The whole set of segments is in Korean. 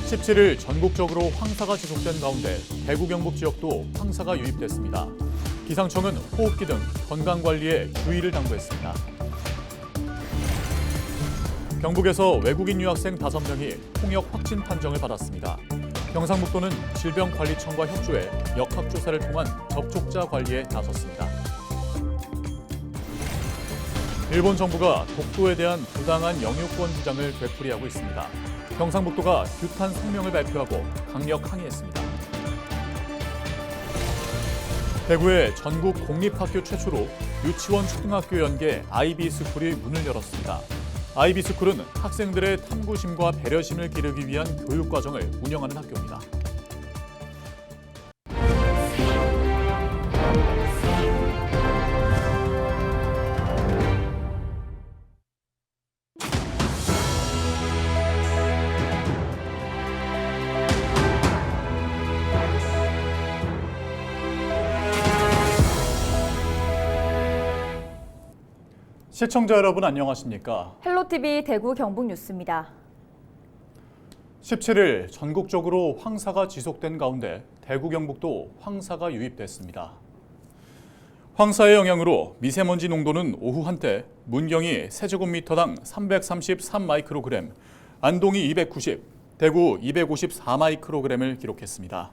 (17일) 전국적으로 황사가 지속된 가운데 대구 경북 지역도 황사가 유입됐습니다. 기상청은 호흡기 등 건강관리에 주의를 당부했습니다. 경북에서 외국인 유학생 5명이 홍역 확진 판정을 받았습니다. 경상북도는 질병관리청과 협조해 역학조사를 통한 접촉자 관리에 나섰습니다. 일본 정부가 독도에 대한 부당한 영유권 주장을 되풀이하고 있습니다. 경상북도가 규탄 성명을 발표하고 강력 항의했습니다. 대구의 전국 공립학교 최초로 유치원 초등학교 연계 IB스쿨이 문을 열었습니다. IB스쿨은 학생들의 탐구심과 배려심을 기르기 위한 교육과정을 운영하는 학교입니다. 시청자 여러분 안녕하십니까? 헬로티비 대구 경북 뉴스입니다. 17일 전국적으로 황사가 지속된 가운데 대구 경북도 황사가 유입됐습니다. 황사의 영향으로 미세먼지 농도는 오후 한때 문경이 세제곱미터당 333 마이크로그램, 안동이 290, 대구 254 마이크로그램을 기록했습니다.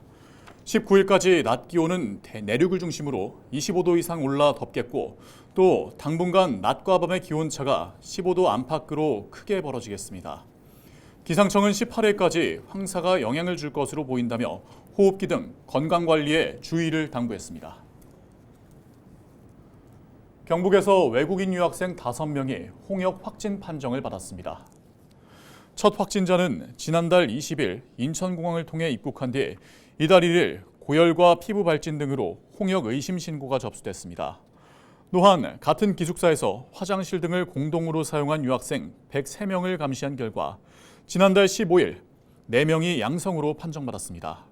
19일까지 낮 기온은 내륙을 중심으로 25도 이상 올라 덥겠고 또 당분간 낮과 밤의 기온차가 15도 안팎으로 크게 벌어지겠습니다. 기상청은 18일까지 황사가 영향을 줄 것으로 보인다며 호흡기 등 건강관리에 주의를 당부했습니다. 경북에서 외국인 유학생 5명이 홍역 확진 판정을 받았습니다. 첫 확진자는 지난달 20일 인천공항을 통해 입국한 뒤 이달 1일 고열과 피부 발진 등으로 홍역 의심 신고가 접수됐습니다. 또한 같은 기숙사에서 화장실 등을 공동으로 사용한 유학생 103명을 감시한 결과 지난달 15일 4명이 양성으로 판정받았습니다.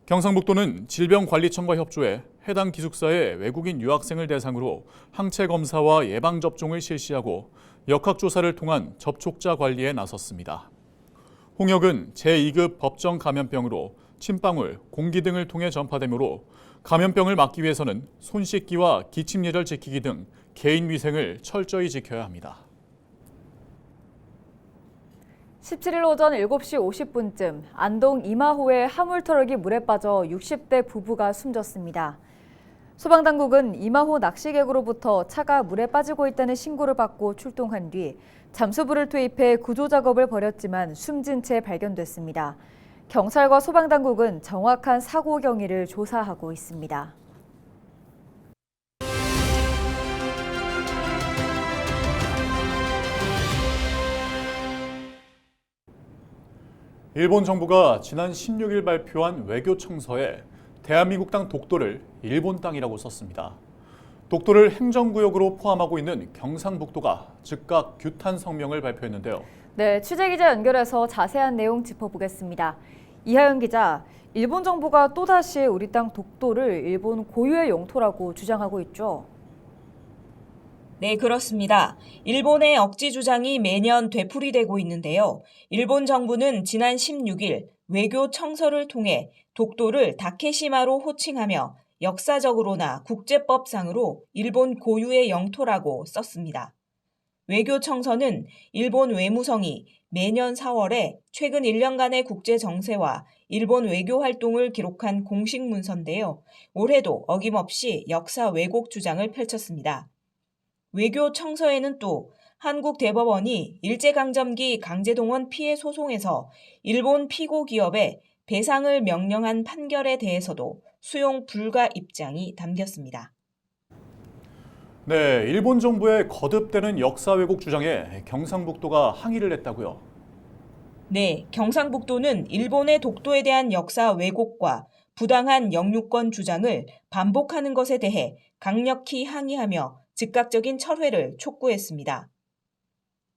경상북도는 질병관리청과 협조해 해당 기숙사의 외국인 유학생을 대상으로 항체 검사와 예방접종을 실시하고 역학조사를 통한 접촉자 관리에 나섰습니다. 홍역은 제2급 법정 감염병으로 침방울, 공기 등을 통해 전파되므로 감염병을 막기 위해서는 손 씻기와 기침 예절 지키기 등 개인 위생을 철저히 지켜야 합니다. 17일 오전 7시 50분쯤 안동 이마호의 화물트럭이 물에 빠져 60대 부부가 숨졌습니다. 소방당국은 이마호 낚시객으로부터 차가 물에 빠지고 있다는 신고를 받고 출동한 뒤 잠수부를 투입해 구조 작업을 벌였지만 숨진 채 발견됐습니다. 경찰과 소방당국은 정확한 사고 경위를 조사하고 있습니다. 일본 정부가 지난 16일 발표한 외교 청서에 대한민국 땅 독도를 일본 땅이라고 썼습니다. 독도를 행정구역으로 포함하고 있는 경상북도가 즉각 규탄 성명을 발표했는데요. 네, 취재기자 연결해서 자세한 내용 짚어보겠습니다. 이하연 기자, 일본 정부가 또다시 우리 땅 독도를 일본 고유의 영토라고 주장하고 있죠? 네, 그렇습니다. 일본의 억지 주장이 매년 되풀이되고 있는데요. 일본 정부는 지난 16일 외교 청서를 통해 독도를 다케시마로 호칭하며 역사적으로나 국제법상으로 일본 고유의 영토라고 썼습니다. 외교 청서는 일본 외무성이 매년 4월에 최근 1년간의 국제 정세와 일본 외교 활동을 기록한 공식 문서인데요. 올해도 어김없이 역사 왜곡 주장을 펼쳤습니다. 외교 청서에는 또 한국 대법원이 일제강점기 강제동원 피해 소송에서 일본 피고 기업에 배상을 명령한 판결에 대해서도 수용 불가 입장이 담겼습니다. 네, 일본 정부의 거듭되는 역사 왜곡 주장에 경상북도가 항의를 했다고요? 네, 경상북도는 일본의 독도에 대한 역사 왜곡과 부당한 영유권 주장을 반복하는 것에 대해 강력히 항의하며 즉각적인 철회를 촉구했습니다.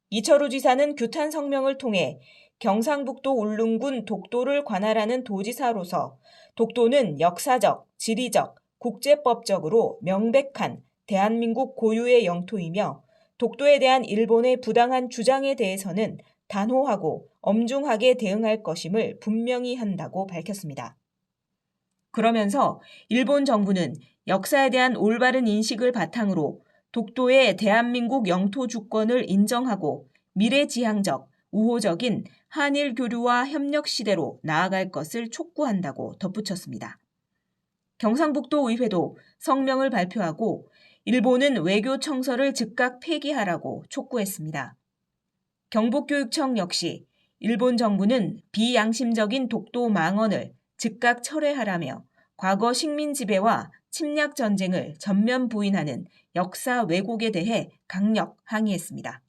이철우 지사는 규탄 성명을 통해 경상북도 울릉군 독도를 관할하는 도지사로서 독도는 역사적, 지리적, 국제법적으로 명백한 대한민국 고유의 영토이며 독도에 대한 일본의 부당한 주장에 대해서는 단호하고 엄중하게 대응할 것임을 분명히 한다고 밝혔습니다. 그러면서 일본 정부는 역사에 대한 올바른 인식을 바탕으로 독도의 대한민국 영토 주권을 인정하고 미래지향적, 우호적인 한일 교류와 협력 시대로 나아갈 것을 촉구한다고 덧붙였습니다. 경상북도 의회도 성명을 발표하고 일본은 외교 청서를 즉각 폐기하라고 촉구했습니다. 경북교육청 역시 일본 정부는 비양심적인 독도 망언을 즉각 철회하라며 과거 식민 지배와 침략 전쟁을 전면 부인하는 역사 왜곡에 대해 강력 항의했습니다.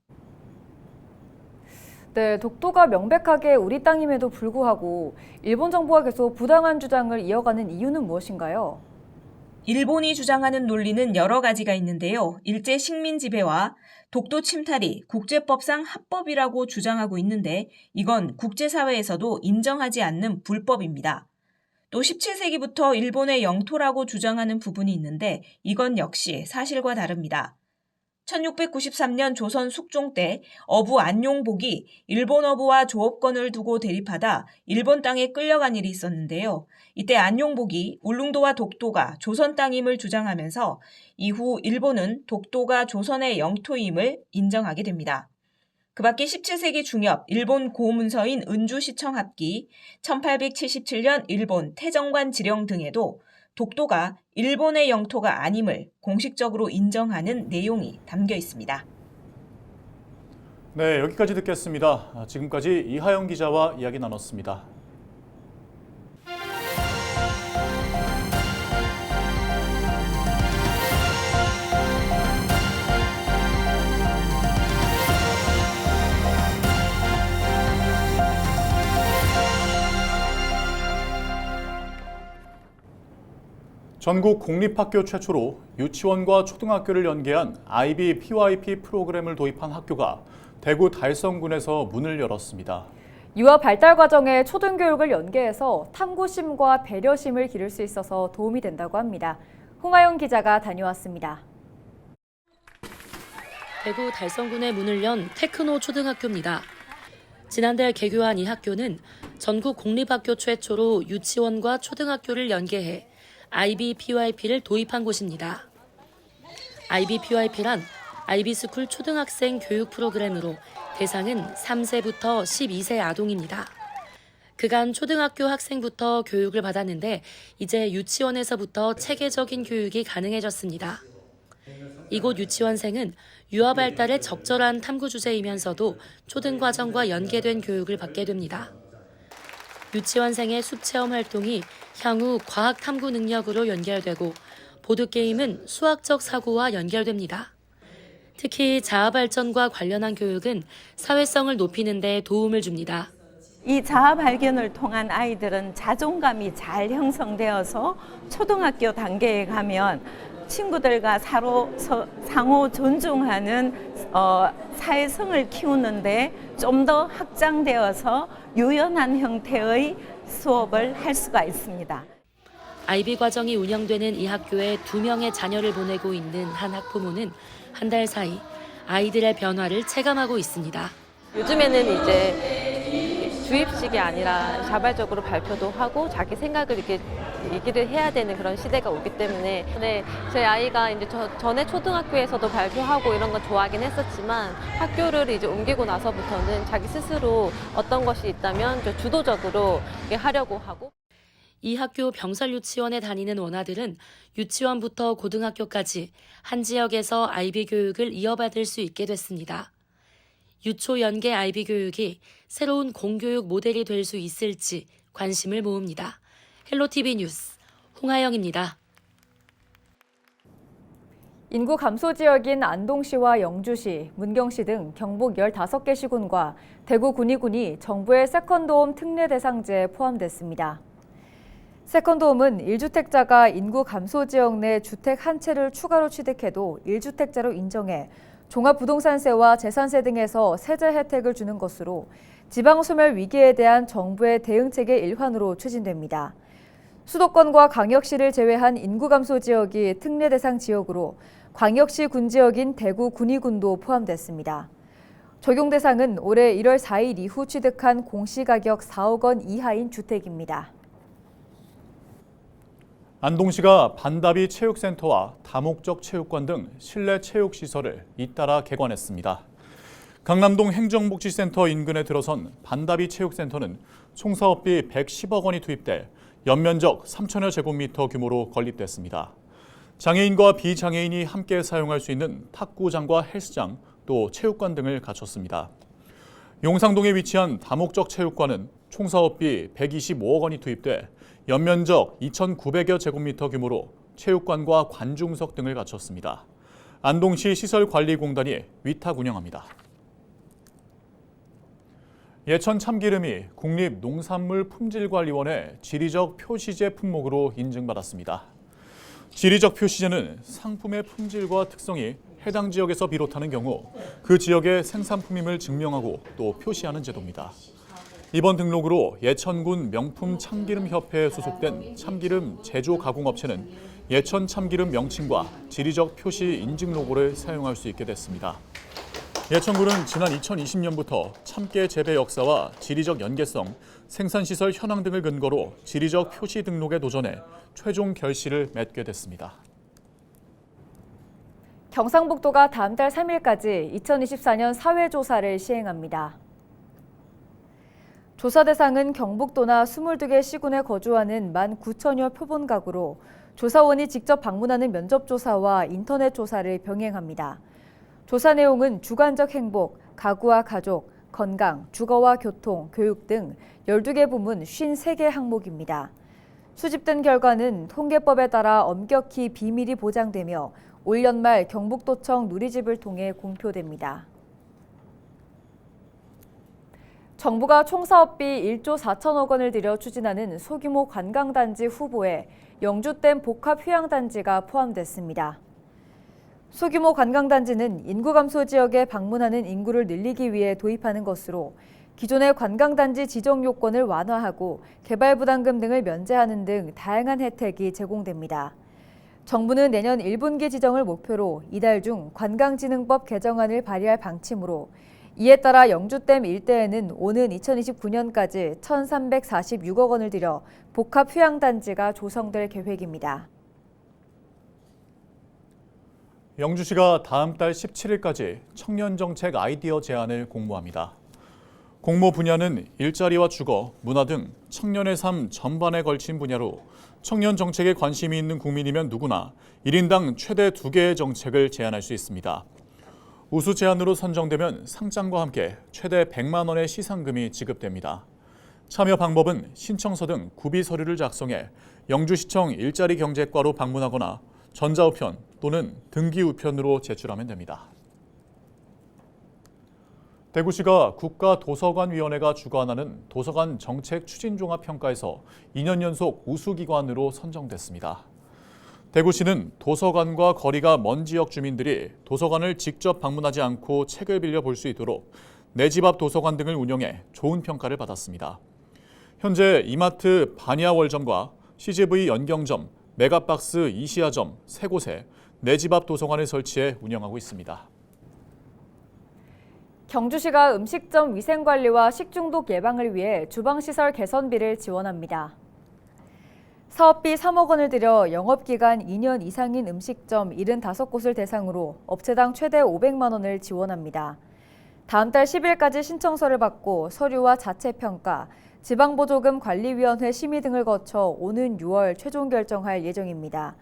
네, 독도가 명백하게 우리 땅임에도 불구하고 일본 정부가 계속 부당한 주장을 이어가는 이유는 무엇인가요? 일본이 주장하는 논리는 여러 가지가 있는데요. 일제 식민 지배와 독도 침탈이 국제법상 합법이라고 주장하고 있는데 이건 국제사회에서도 인정하지 않는 불법입니다. 또 17세기부터 일본의 영토라고 주장하는 부분이 있는데 이건 역시 사실과 다릅니다. 1693년 조선 숙종 때 어부 안용복이 일본 어부와 조업권을 두고 대립하다 일본 땅에 끌려간 일이 있었는데요. 이때 안용복이 울릉도와 독도가 조선 땅임을 주장하면서 이후 일본은 독도가 조선의 영토임을 인정하게 됩니다. 그 밖에 17세기 중엽 일본 고문서인 은주시청 합기, 1877년 일본 태정관 지령 등에도 독도가 일본의 영토가 아님을 공식적으로 인정하는 내용이 담겨 있습니다. 네, 여기까지 듣겠습니다. 지금까지 이하영 기자와 이야기 나눴습니다. 전국 공립학교 최초로 유치원과 초등학교를 연계한 IB PYP 프로그램을 도입한 학교가 대구 달성군에서 문을 열었습니다. 유아 발달 과정에 초등교육을 연계해서 탐구심과 배려심을 기를 수 있어서 도움이 된다고 합니다. 홍하영 기자가 다녀왔습니다. 대구 달성군에 문을 연 테크노 초등학교입니다. 지난달 개교한 이 학교는 전국 공립학교 최초로 유치원과 초등학교를 연계해 IB PYP를 도입한 곳입니다. IB PYP란 IB스쿨 초등학생 교육 프로그램으로 대상은 3세부터 12세 아동입니다. 그간 초등학교 학생부터 교육을 받았는데 이제 유치원에서부터 체계적인 교육이 가능해졌습니다. 이곳 유치원생은 유아 발달에 적절한 탐구 주제이면서도 초등과정과 연계된 교육을 받게 됩니다. 유치원생의 숲체험 활동이 향후 과학 탐구 능력으로 연결되고 보드게임은 수학적 사고와 연결됩니다. 특히 자아 발전과 관련한 교육은 사회성을 높이는 데 도움을 줍니다. 이 자아 발견을 통한 아이들은 자존감이 잘 형성되어서 초등학교 단계에 가면 친구들과 상호 존중하는 사회성을 키우는데 좀 더 확장되어서 유연한 형태의 수업을 할 수가 있습니다. IB 과정이 운영되는 이 학교에 2명의 자녀를 보내고 있는 한 학부모는 한 달 사이 아이들의 변화를 체감하고 있습니다. 요즘에는 이제 주입식이 아니라 자발적으로 발표도 하고 자기 생각을 이렇게 얘기를 해야 되는 그런 시대가 오기 때문에 제 아이가 이제 전에 초등학교에서도 발표하고 이런 건 좋아하긴 했었지만 학교를 이제 옮기고 나서부터는 자기 스스로 어떤 것이 있다면 좀 주도적으로 하려고 하고. 이 학교 병설 유치원에 다니는 원아들은 유치원부터 고등학교까지 한 지역에서 IB 교육을 이어받을 수 있게 됐습니다. 유초 연계 IB 교육이 새로운 공교육 모델이 될 수 있을지 관심을 모읍니다. 헬로티비 뉴스 홍하영입니다. 인구 감소 지역인 안동시와 영주시, 문경시 등 경북 15개 시군과 대구 군위군이 정부의 세컨드홈 특례 대상제에 포함됐습니다. 세컨드홈은 1주택자가 인구 감소 지역 내 주택 한 채를 추가로 취득해도 1주택자로 인정해 종합부동산세와 재산세 등에서 세제 혜택을 주는 것으로 지방소멸 위기에 대한 정부의 대응책의 일환으로 추진됩니다. 수도권과 광역시를 제외한 인구 감소 지역이 특례 대상 지역으로 광역시 군지역인 대구 군위군도 포함됐습니다. 적용 대상은 올해 1월 4일 이후 취득한 공시가격 4억 원 이하인 주택입니다. 안동시가 반다비 체육센터와 다목적 체육관 등 실내 체육시설을 잇따라 개관했습니다. 강남동 행정복지센터 인근에 들어선 반다비 체육센터는 총 사업비 110억 원이 투입돼 연면적 3천여 제곱미터 규모로 건립됐습니다. 장애인과 비장애인이 함께 사용할 수 있는 탁구장과 헬스장, 또 체육관 등을 갖췄습니다. 용상동에 위치한 다목적 체육관은 총 사업비 125억 원이 투입돼 연면적 2,900여 제곱미터 규모로 체육관과 관중석 등을 갖췄습니다. 안동시 시설관리공단이 위탁 운영합니다. 예천 참기름이 국립농산물품질관리원회 지리적 표시제 품목으로 인증받았습니다. 지리적 표시제는 상품의 품질과 특성이 해당 지역에서 비롯하는 경우 그 지역의 생산품임을 증명하고 또 표시하는 제도입니다. 이번 등록으로 예천군 명품 참기름협회에 소속된 참기름 제조 가공업체는 예천 참기름 명칭과 지리적 표시 인증 로고를 사용할 수 있게 됐습니다. 예천군은 지난 2020년부터 참깨 재배 역사와 지리적 연계성, 생산시설 현황 등을 근거로 지리적 표시 등록에 도전해 최종 결실을 맺게 됐습니다. 경상북도가 다음 달 3일까지 2024년 사회조사를 시행합니다. 조사 대상은 경북도나 22개 시군에 거주하는 19,000여 표본 가구로 조사원이 직접 방문하는 면접조사와 인터넷 조사를 병행합니다. 조사 내용은 주관적 행복, 가구와 가족, 건강, 주거와 교통, 교육 등 12개 부문 53개 항목입니다. 수집된 결과는 통계법에 따라 엄격히 비밀이 보장되며 올 연말 경북도청 누리집을 통해 공표됩니다. 정부가 총 사업비 1조 4천억 원을 들여 추진하는 소규모 관광단지 후보에 영주댐 복합휴양단지가 포함됐습니다. 소규모 관광단지는 인구 감소 지역에 방문하는 인구를 늘리기 위해 도입하는 것으로 기존의 관광단지 지정 요건을 완화하고 개발 부담금 등을 면제하는 등 다양한 혜택이 제공됩니다. 정부는 내년 1분기 지정을 목표로 이달 중 관광진흥법 개정안을 발의할 방침으로 이에 따라 영주댐 일대에는 오는 2029년까지 1,346억 원을 들여 복합휴양단지가 조성될 계획입니다. 영주시가 다음 달 17일까지 청년정책 아이디어 제안을 공모합니다. 공모 분야는 일자리와 주거, 문화 등 청년의 삶 전반에 걸친 분야로 청년 정책에 관심이 있는 국민이면 누구나 1인당 최대 2개의 정책을 제안할 수 있습니다. 우수 제안으로 선정되면 상장과 함께 최대 100만 원의 시상금이 지급됩니다. 참여 방법은 신청서 등 구비 서류를 작성해 영주시청 일자리 경제과로 방문하거나 전자우편 또는 등기우편으로 제출하면 됩니다. 대구시가 국가도서관위원회가 주관하는 도서관 정책 추진종합평가에서 2년 연속 우수기관으로 선정됐습니다. 대구시는 도서관과 거리가 먼 지역 주민들이 도서관을 직접 방문하지 않고 책을 빌려 볼 수 있도록 내 집 앞 도서관 등을 운영해 좋은 평가를 받았습니다. 현재 이마트 바니아월점과 CGV 연경점, 메가박스 이시아점 3곳에 내 집 앞 도서관을 설치해 운영하고 있습니다. 경주시가 음식점 위생관리와 식중독 예방을 위해 주방시설 개선비를 지원합니다. 사업비 3억 원을 들여 영업기간 2년 이상인 음식점 75곳을 대상으로 업체당 최대 500만 원을 지원합니다. 다음 달 10일까지 신청서를 받고 서류와 자체평가, 지방보조금 관리위원회 심의 등을 거쳐 오는 6월 최종 결정할 예정입니다.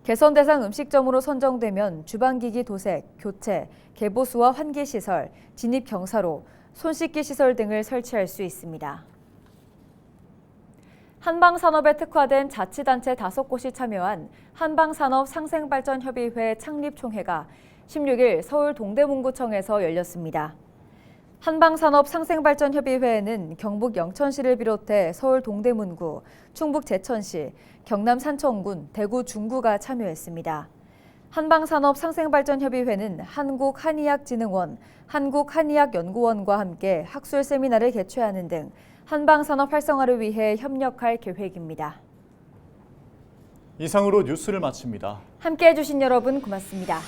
개선 대상 음식점으로 선정되면 주방기기 도색, 교체, 개보수와 환기시설, 진입경사로, 손씻기 시설 등을 설치할 수 있습니다. 한방산업에 특화된 자치단체 5곳이 참여한 한방산업상생발전협의회 창립총회가 16일 서울 동대문구청에서 열렸습니다. 한방산업상생발전협의회에는 경북 영천시를 비롯해 서울 동대문구, 충북 제천시, 경남 산청군, 대구 중구가 참여했습니다. 한방산업상생발전협의회는 한국한의학진흥원, 한국한의학연구원과 함께 학술 세미나를 개최하는 등 한방산업 활성화를 위해 협력할 계획입니다. 이상으로 뉴스를 마칩니다. 함께해 주신 여러분 고맙습니다.